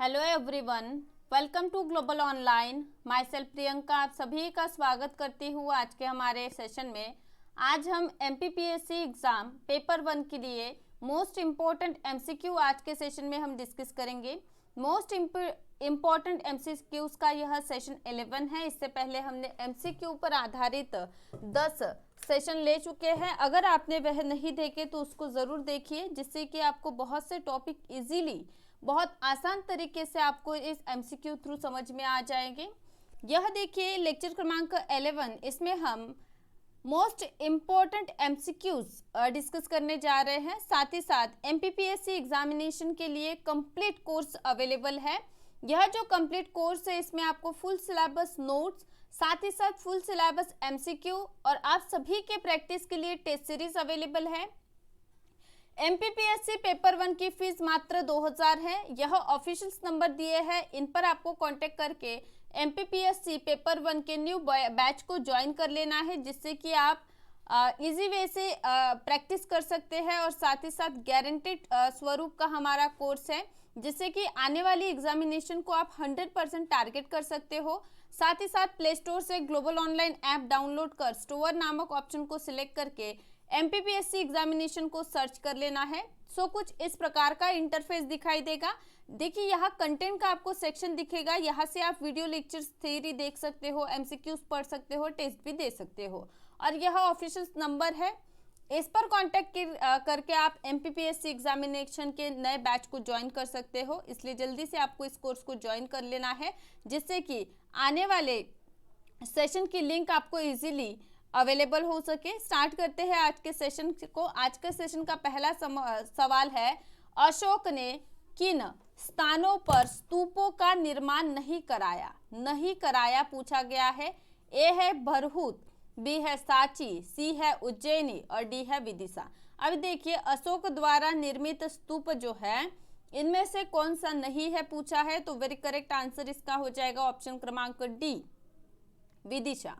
Hello everyone, welcome to global online. Myself Priyanka आप सभी का स्वागत करती हूँ आज के हमारे सेशन में। आज हम एमपीपीएससी एग्ज़ाम पेपर 1 के लिए मोस्ट इम्पॉर्टेंट एमसीक्यू आज के सेशन में हम डिस्कस करेंगे। मोस्ट इम्पॉर्टेंट एमसीक्यूज़ का यह सेशन 11 है। इससे पहले हमने एमसीक्यू पर आधारित 10 सेशन ले चुके हैं। अगर आपने वह नहीं देखे तो उसको ज़रूर देखिए, जिससे कि आपको बहुत से टॉपिक इजीली बहुत आसान तरीके से आपको इस एमसीक्यू थ्रू समझ में आ जाएंगे। यह देखिए लेक्चर क्रमांक 11, इसमें हम मोस्ट इम्पॉर्टेंट एमसीक्यूज डिस्कस करने जा रहे हैं। साथ ही साथ एमपीपीएससी एग्जामिनेशन के लिए कंप्लीट कोर्स अवेलेबल है। यह जो कंप्लीट कोर्स है इसमें आपको फुल सिलेबस नोट्स, साथ ही साथ फुल सिलेबस एमसीक्यू और आप सभी के प्रैक्टिस के लिए टेस्ट सीरीज अवेलेबल है। एमपीपीएससी पेपर 1 की फीस मात्र 2000 है। यह ऑफिशियल्स नंबर दिए हैं, इन पर आपको कांटेक्ट करके एमपीपीएससी पेपर 1 के न्यू बैच को ज्वाइन कर लेना है, जिससे कि आप इजी वे से प्रैक्टिस कर सकते हैं। और साथ ही साथ गारंटेड स्वरूप का हमारा कोर्स है, जिससे कि आने वाली एग्जामिनेशन को आप 100% टारगेट कर सकते हो। साथ ही साथ प्ले स्टोर से ग्लोबल ऑनलाइन ऐप डाउनलोड कर स्टोर नामक ऑप्शन को सिलेक्ट करके एमपीपीएससी एग्जामिनेशन को सर्च कर लेना है। कुछ इस प्रकार का इंटरफेस दिखाई देगा। देखिए यहाँ कंटेंट का आपको सेक्शन दिखेगा, यहाँ से आप वीडियो लेक्चर्स थ्योरी देख सकते हो, एमसीक्यूज पढ़ सकते हो, टेस्ट भी दे सकते हो। और यह ऑफिशियल नंबर है, इस पर कांटेक्ट करके आप एमपीपीएससी एग्जामिनेशन के नए बैच को ज्वाइन कर सकते हो। इसलिए जल्दी से आपको इस कोर्स को ज्वाइन कर लेना है, जिससे कि आने वाले सेशन की लिंक आपको इजीली अवेलेबल हो सके। स्टार्ट करते हैं आज के सेशन को। आज के सेशन का पहला सवाल है, अशोक ने किन स्थानों पर स्तूपों का निर्माण नहीं कराया पूछा गया है। ए है भरहुत, बी है सांची, सी है उज्जैनी और डी है विदिशा। अब देखिए अशोक द्वारा निर्मित स्तूप जो है इनमें से कौन सा नहीं है पूछा है, तो वेरी करेक्ट आंसर इसका हो जाएगा ऑप्शन क्रमांक D, Vidisha.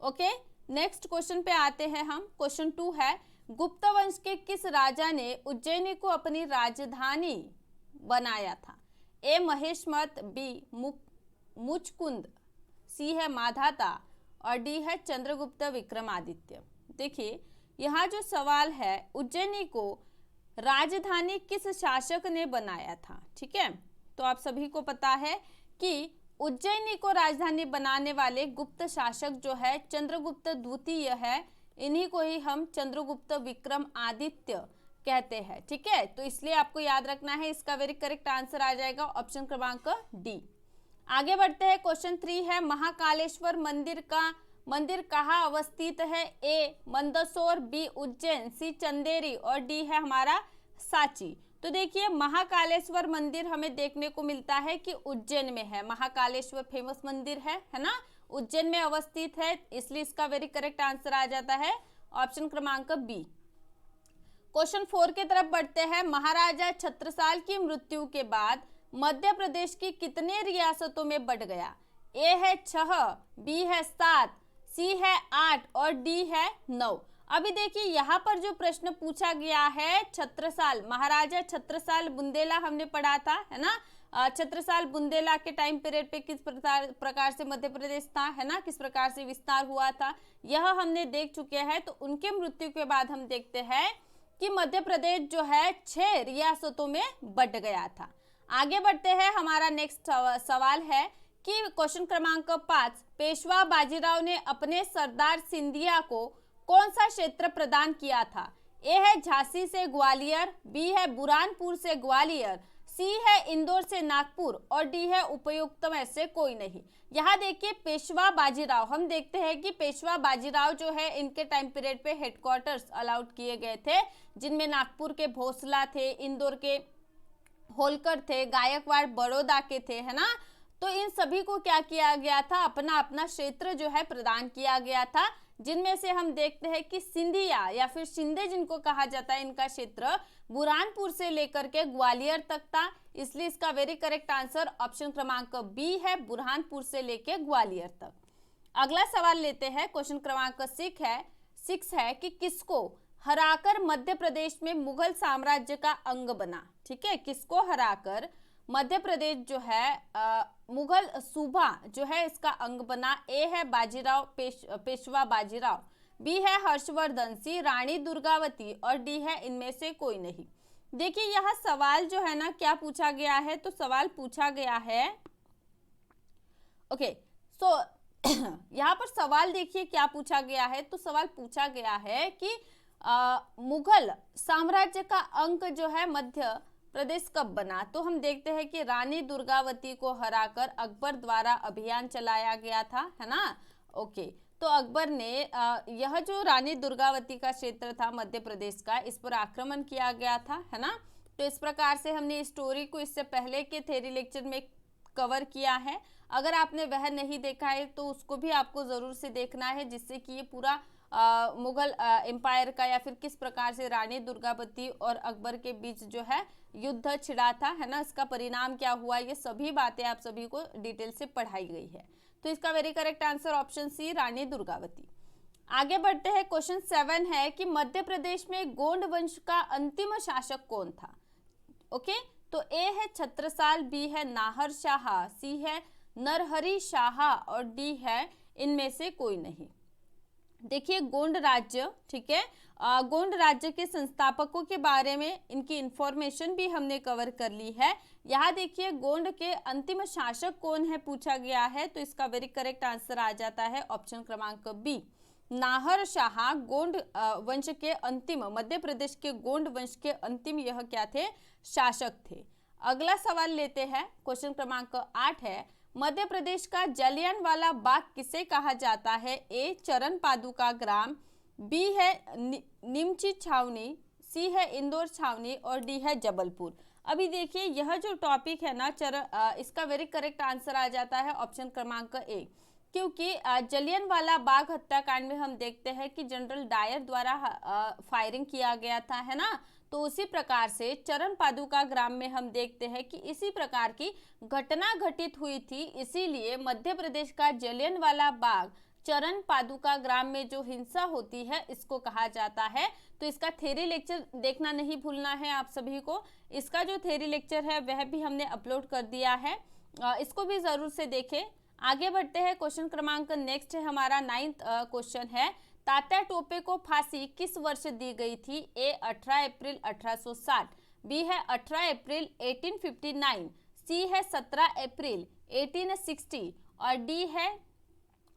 Okay, next question पे आते हैं हम। क्वेश्चन 2 है, गुप्त वंश के किस राजा ने उज्जैनी को अपनी राजधानी बनाया था। ए महेशमत, बी मुचकुंद, सी है माधाता और डी है चंद्रगुप्त विक्रमादित्य। देखिए यहाँ जो सवाल है, उज्जैनी को राजधानी किस शासक ने बनाया था। ठीक है, तो आप सभी को पता है कि उज्जैनी को राजधानी बनाने वाले गुप्त शासक जो है चंद्रगुप्त द्वितीय है। इन्हीं को ही हम चंद्रगुप्त विक्रम आदित्य कहते हैं। ठीक है, तो इसलिए आपको याद रखना है, इसका वेरी करेक्ट आंसर आ जाएगा ऑप्शन क्रमांक डी। आगे बढ़ते हैं। क्वेश्चन 3 है, महाकालेश्वर मंदिर कहाँ अवस्थित है। ए मंदसौर, बी उज्जैन, सी चंदेरी और डी है हमारा सांची। तो देखिए महाकालेश्वर मंदिर हमें देखने को मिलता है कि उज्जैन में है। महाकालेश्वर फेमस मंदिर है ना, उज्जैन में अवस्थित है, इसलिए इसका वेरी करेक्ट आंसर आ जाता है ऑप्शन क्रमांक बी। क्वेश्चन 4 की तरफ बढ़ते हैं। महाराजा छत्रसाल की मृत्यु के बाद मध्य प्रदेश की कितने रियासतों में बढ़ गया। ए है 6, बी है 7, सी है 8 और डी है 9। अभी देखिए यहाँ पर जो प्रश्न पूछा गया है, छत्रसाल, महाराजा छत्रसाल बुंदेला हमने पढ़ा था, है ना। छत्रसाल बुंदेला के टाइम पीरियड पे किस प्रकार से मध्य प्रदेश था, है ना, किस प्रकार से विस्तार हुआ था, यह हमने देख चुके हैं। तो उनके मृत्यु के बाद हम देखते हैं कि मध्य प्रदेश जो है 6 रियासतों में बढ़ गया था। आगे बढ़ते हैं। हमारा नेक्स्ट सवाल है कि क्वेश्चन क्रमांक 5, पेशवा बाजीराव ने अपने सरदार सिंधिया को कौन सा क्षेत्र प्रदान किया था। ए है झांसी से ग्वालियर, बी है बुरहानपुर से ग्वालियर, सी है इंदौर से नागपुर और डी है उपयुक्त में से कोई नहीं। यहाँ देखिए पेशवा बाजीराव, हम देखते हैं कि पेशवा बाजीराव जो है इनके टाइम पीरियड पे हेडक्वार्टर्स अलाउट किए गए थे, जिनमें नागपुर के भोसला थे, इंदौर के होलकर थे, गायकवाड़ बड़ौदा के थे, है ना। तो इन सभी को क्या किया गया था, अपना अपना क्षेत्र जो है प्रदान किया गया था, जिनमें से हम देखते हैं कि सिंधिया या फिर शिंदे जिनको कहा जाता है, इनका क्षेत्र बुरहानपुर से लेकर के ग्वालियर तक था। इसलिए इसका वेरी करेक्ट आंसर ऑप्शन क्रमांक बी है, बुरहानपुर से लेकर ग्वालियर तक। अगला सवाल लेते हैं। क्वेश्चन क्रमांक 6 है कि किसको हराकर मध्य प्रदेश में मुगल साम्राज्य का अंग बना। ठीक है, किसको हराकर मध्य प्रदेश जो है मुगल सूबा जो है इसका अंग बना। ए है बाजीराव पेशवा बाजीराव, बी है हर्षवर्धन, सी रानी दुर्गावती और डी है इनमें से कोई नहीं। देखिए यहाँ सवाल जो है ना क्या पूछा गया है, तो सवाल पूछा गया है ओके सो यहाँ पर सवाल देखिए क्या पूछा गया है, तो सवाल पूछा गया है कि मुगल साम्राज्य का अंक जो है मध्य प्रदेश कब बना। तो हम देखते हैं कि रानी दुर्गावती को हराकर अकबर द्वारा अभियान चलाया गया था, है ना। ओके तो अकबर ने यह जो रानी दुर्गावती का क्षेत्र था मध्य प्रदेश का, इस पर आक्रमण किया गया था, है ना। तो इस प्रकार से हमने स्टोरी को इससे पहले के थ्योरी लेक्चर में कवर किया है। अगर आपने वह नहीं देखा है तो उसको भी आपको जरूर से देखना है, जिससे कि ये पूरा मुगल एम्पायर का या फिर किस प्रकार से रानी दुर्गावती और अकबर के बीच जो है युद्ध छिड़ा था, है ना, इसका परिणाम क्या हुआ, ये सभी बातें आप सभी को डिटेल से पढ़ाई गई है। तो इसका very correct answer option C Rani Durgavati. आगे बढ़ते हैं, क्वेश्चन 7 है कि मध्य प्रदेश में गोंड वंश का अंतिम शासक कौन था। ओके तो ए है छत्रसाल, बी है नाहर शाह, सी है नरहरि शाह और डी है इनमें से कोई नहीं। देखिए गोंड राज्य, ठीक है, गोंड राज्य के संस्थापकों के बारे में इनकी इंफॉर्मेशन भी हमने कवर कर ली है। यहाँ देखिए गोंड के अंतिम शासक कौन है पूछा गया है, तो इसका वेरी करेक्ट आंसर आ जाता है ऑप्शन क्रमांक बी, नाहर शाह गोंड वंश के अंतिम, मध्य प्रदेश के गोंड वंश के अंतिम यह क्या थे, शासक थे। अगला सवाल लेते हैं, क्वेश्चन क्रमांक 8 है, मध्य प्रदेश का जलियांवाला बाग किसे कहा जाता है। ए चरण पादुका ग्राम, बी है नीमची छावनी, सी है इंदौर छावनी और डी है जबलपुर। अभी देखिए यह जो टॉपिक है ना इसका वेरी करेक्ट आंसर आ जाता है ऑप्शन क्रमांक ए, क्योंकि जलियांवाला बाग हत्याकांड में हम देखते हैं कि जनरल डायर द्वारा फायरिंग किया गया था, है ना। तो उसी प्रकार से चरण पादुका ग्राम में हम देखते हैं कि इसी प्रकार की घटना घटित हुई थी, इसीलिए मध्य प्रदेश का जलियांवाला बाग चरण पादुका ग्राम में जो हिंसा होती है इसको कहा जाता है। तो इसका थ्योरी लेक्चर देखना नहीं भूलना है आप सभी को। इसका जो थ्योरी लेक्चर है वह भी हमने अपलोड कर दिया है, इसको भी जरूर से देखें। आगे बढ़ते हैं, क्वेश्चन क्रमांक नेक्स्ट है हमारा 9th क्वेश्चन है, तात्या टोपे को फांसी किस वर्ष दी गई थी। ए 18 अप्रैल 1860, बी है 18 अप्रैल 1859, सी है 17 अप्रैल 1860 और डी है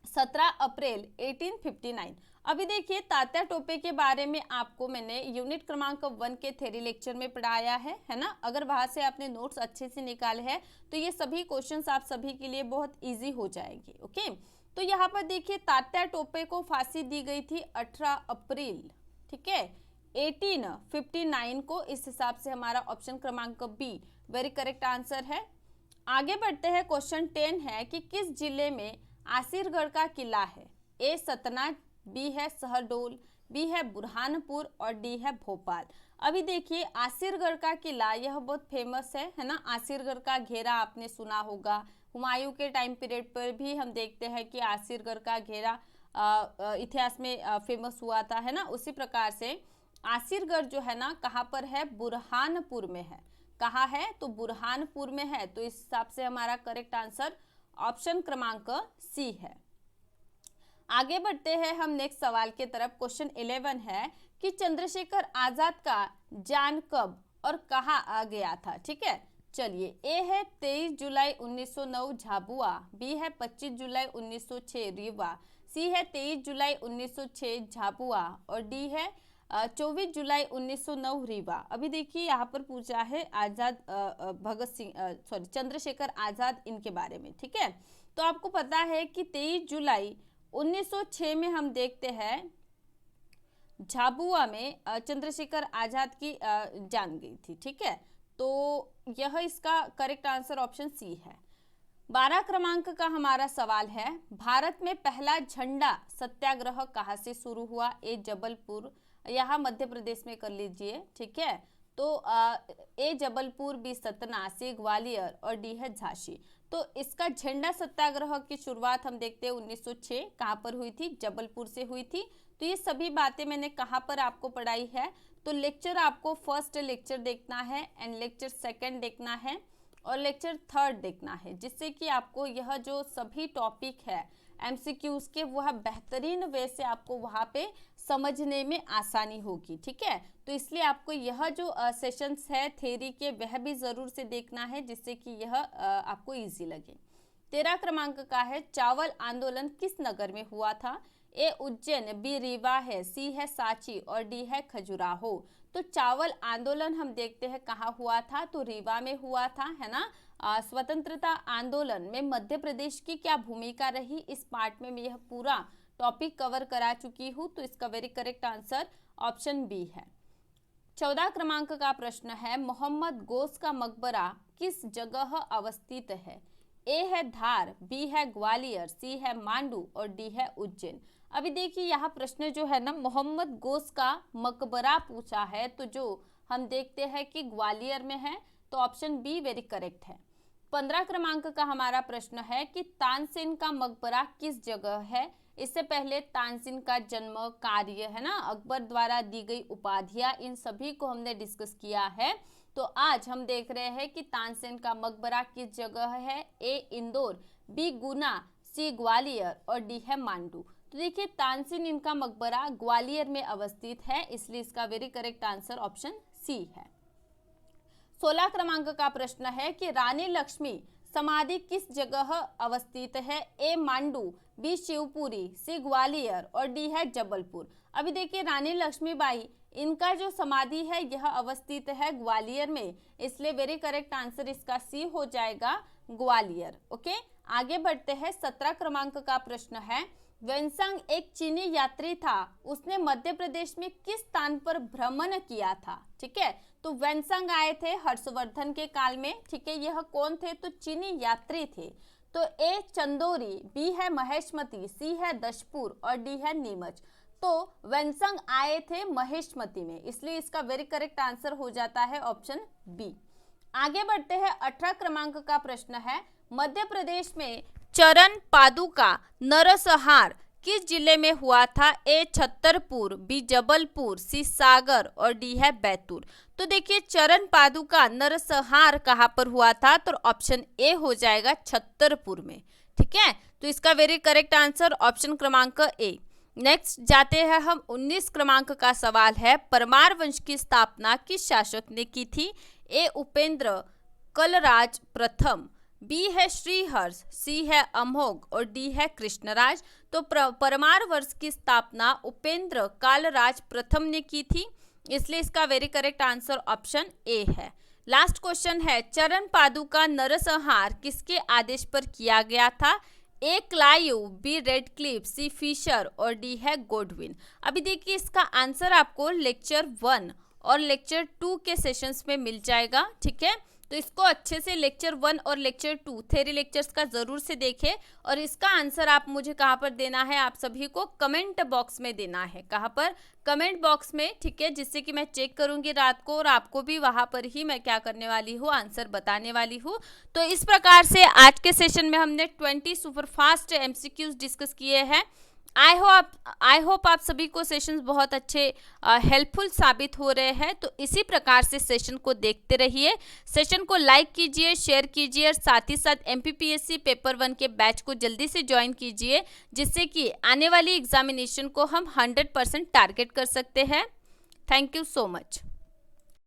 17 अप्रैल 1859। अभी देखिए तात्या टोपे के बारे में आपको मैंने यूनिट क्रमांक 1 के थ्योरी लेक्चर में पढ़ाया है ना। अगर वहां से आपने नोट्स अच्छे से निकाले हैं तो ये सभी क्वेश्चंस आप सभी के लिए बहुत इजी हो जाएंगे। ओके तो यहाँ पर देखिए तात्या टोपे को फांसी दी गई थी 18 अप्रैल, ठीक है, 1859 को। इस हिसाब से हमारा ऑप्शन क्रमांक बी वेरी करेक्ट आंसर है। आगे बढ़ते हैं, क्वेश्चन 10 है कि किस जिले में आसिरगढ़ का किला है। ए सतना, बी है सहडोल, बी है बुरहानपुर और डी है भोपाल। अभी देखिए आसिरगढ़ का किला यह बहुत फेमस है ना। आसिरगढ़ का घेरा आपने सुना होगा, हुमायूं के टाइम पीरियड पर भी हम देखते हैं कि आसिरगढ़ का घेरा इतिहास में फेमस हुआ था, है ना। उसी प्रकार से आसिरगढ़ जो है ना कहाँ पर है, बुरहानपुर में है। कहाँ है, तो बुरहानपुर में है। तो इस हिसाब से हमारा करेक्ट आंसर ऑप्शन क्रमांक सी है। आगे बढ़ते हैं हम नेक्स्ट सवाल के तरफ। क्वेश्चन 11 है कि चंद्रशेखर आजाद का जान कब और कहाँ आ गया था, ठीक है। चलिए, ए है 23 जुलाई 1909 झाबुआ, बी है 25 जुलाई 1906 रीवा, सी है 23 जुलाई 1906 झाबुआ और डी है 24 जुलाई 1909 रीवा। अभी देखिए यहाँ पर पूछा है आजाद भगत सिंह सॉरी चंद्रशेखर आजाद इनके बारे में, ठीक है। तो आपको पता है कि 23 जुलाई 1906 में हम देखते हैं झाबुआ में चंद्रशेखर आजाद की जान गई थी, ठीक है। तो यह इसका करेक्ट आंसर ऑप्शन सी है। 12 क्रमांक का हमारा सवाल है, भारत में पहला झंडा सत्याग्रह कहाँ से शुरू हुआ। ए जबलपुर, यहाँ मध्य प्रदेश में कर लीजिए, ठीक है। तो ए जबलपुर, बी सतना, सी ग्वालियर और डी है झांसी। तो इसका झंडा सत्याग्रह की शुरुआत हम देखते हैं 1906 कहाँ पर हुई थी, जबलपुर से हुई थी। तो ये सभी बातें मैंने कहाँ पर आपको पढ़ाई है, तो लेक्चर आपको फर्स्ट लेक्चर देखना है एंड लेक्चर सेकंड देखना है और लेक्चर 3 देखना है, जिससे कि आपको यह जो सभी टॉपिक है एमसीक्यूज के वह बेहतरीन वे से आपको वहाँ पे समझने में आसानी होगी। ठीक है, तो इसलिए आपको यह जो सेशंस है थ्योरी के वह भी ज़रूर से देखना है, जिससे कि यह आपको इजी लगे। 13 क्रमांक का है, चावल आंदोलन किस नगर में हुआ था? ए उज्जैन, बी रीवा है, सी है सांची और डी है खजुराहो। तो चावल आंदोलन हम देखते हैं कहाँ हुआ था, तो रीवा में हुआ था, है ना। स्वतंत्रता आंदोलन में मध्य प्रदेश की क्या भूमिका रही, इस पार्ट में मैं यह पूरा टॉपिक कवर करा चुकी हूँ, तो इसका very correct answer option B है। 14 क्रमांक का प्रश्न है, मोहम्मद गोस का मकबरा किस जगह अवस्थित है? ए है धार, बी है ग्वालियर, सी है मांडू और डी है उज्जैन। अभी देखिए यहाँ प्रश्न जो है ना, मोहम्मद गोस का मकबरा पूछा है, तो जो हम देखते हैं कि ग्वालियर में है, तो ऑप्शन बी वेरी करेक्ट है। 15 क्रमांक का हमारा प्रश्न है कि तानसेन का मकबरा किस जगह है? इससे पहले तानसेन का जन्म, कार्य, है ना, अकबर द्वारा दी गई उपाधियां, इन सभी को हमने डिस्कस किया है। तो आज हम देख रहे हैं कि तानसेन का मकबरा किस जगह है। ए इंदौर, बी गुना, सी ग्वालियर और डी है मांडू। तो देखिए तानसेन इनका मकबरा ग्वालियर में अवस्थित है, इसलिए इसका very correct answer option C है। 16 क्रमांक का प्रश्न है कि रानी लक्ष्मी समाधि किस जगह अवस्थित है? ए मांडू, बी शिवपुरी, सी ग्वालियर और डी है जबलपुर। अभी देखिए रानी लक्ष्मीबाई इनका जो समाधि है यह अवस्थित है ग्वालियर में, इसलिए वेरी करेक्ट आंसर इसका सी हो जाएगा, ग्वालियर। ओके, आगे बढ़ते हैं। 17 क्रमांक का प्रश्न है, वेनसांग एक चीनी यात्री था, उसने मध्य प्रदेश में किस स्थान पर भ्रमण किया था? ठीक है, तो वेनसांग आए थे हर्षवर्धन के काल में। ठीक है, यह कौन थे? तो चीनी यात्री थे। तो ए चंदोरी, बी है महेशमती, सी है दशपुर और डी है नीमच। तो वेनसांग आए थे महेशमती में, इसलिए इसका वेरी करेक्ट आंसर हो जाता है ऑप्शन बी। आगे बढ़ते हैं। 18 क्रमांक का प्रश्न है, मध्य प्रदेश में चरण पादुका नरसंहार किस जिले में हुआ था? ए छतरपुर, बी जबलपुर, सी सागर और डी है बैतूल। तो देखिए चरण पादुका नरसंहार कहाँ पर हुआ था? तो ऑप्शन ए हो जाएगा छतरपुर में। ठीक है, तो इसका वेरी करेक्ट आंसर ऑप्शन क्रमांक ए। नेक्स्ट जाते हैं हम। 19 क्रमांक का सवाल है, परमार वंश की स्थापना किस शासक ने की थी? ए उपेंद्र कलराज प्रथम, बी है श्रीहर्ष, सी है अमोघ और डी है कृष्णराज। तो परमार वंश की स्थापना उपेंद्र कालराज प्रथम ने की थी, इसलिए इसका very correct answer option A है। लास्ट क्वेश्चन है, चरण पादुका नरसंहार किसके आदेश पर किया गया था? ए क्लाइव, बी रेडक्लिफ, सी फिशर और डी है गोडविन। अभी देखिए इसका आंसर आपको लेक्चर 1 और लेक्चर 2 के सेशंस में मिल जाएगा। ठीक है, तो इसको अच्छे से लेक्चर 1 और लेक्चर 2 थ्योरी लेक्चर्स का ज़रूर से देखें, और इसका आंसर आप मुझे कहाँ पर देना है? आप सभी को कमेंट बॉक्स में देना है। कहाँ पर? कमेंट बॉक्स में। ठीक है, जिससे कि मैं चेक करूँगी रात को और आपको भी वहाँ पर ही मैं क्या करने वाली हूँ, आंसर बताने वाली हूँ। तो इस प्रकार से आज के सेशन में हमने 20 सुपरफास्ट MCQs डिस्कस किए हैं। आई होप आप सभी को सेशंस बहुत अच्छे हेल्पफुल साबित हो रहे हैं। तो इसी प्रकार से सेशन को देखते रहिए, सेशन को लाइक कीजिए, शेयर कीजिए और साथ ही साथ MPPSC पेपर 1 के बैच को जल्दी से ज्वाइन कीजिए, जिससे कि आने वाली एग्जामिनेशन को हम 100% टारगेट कर सकते हैं। Thank you so much.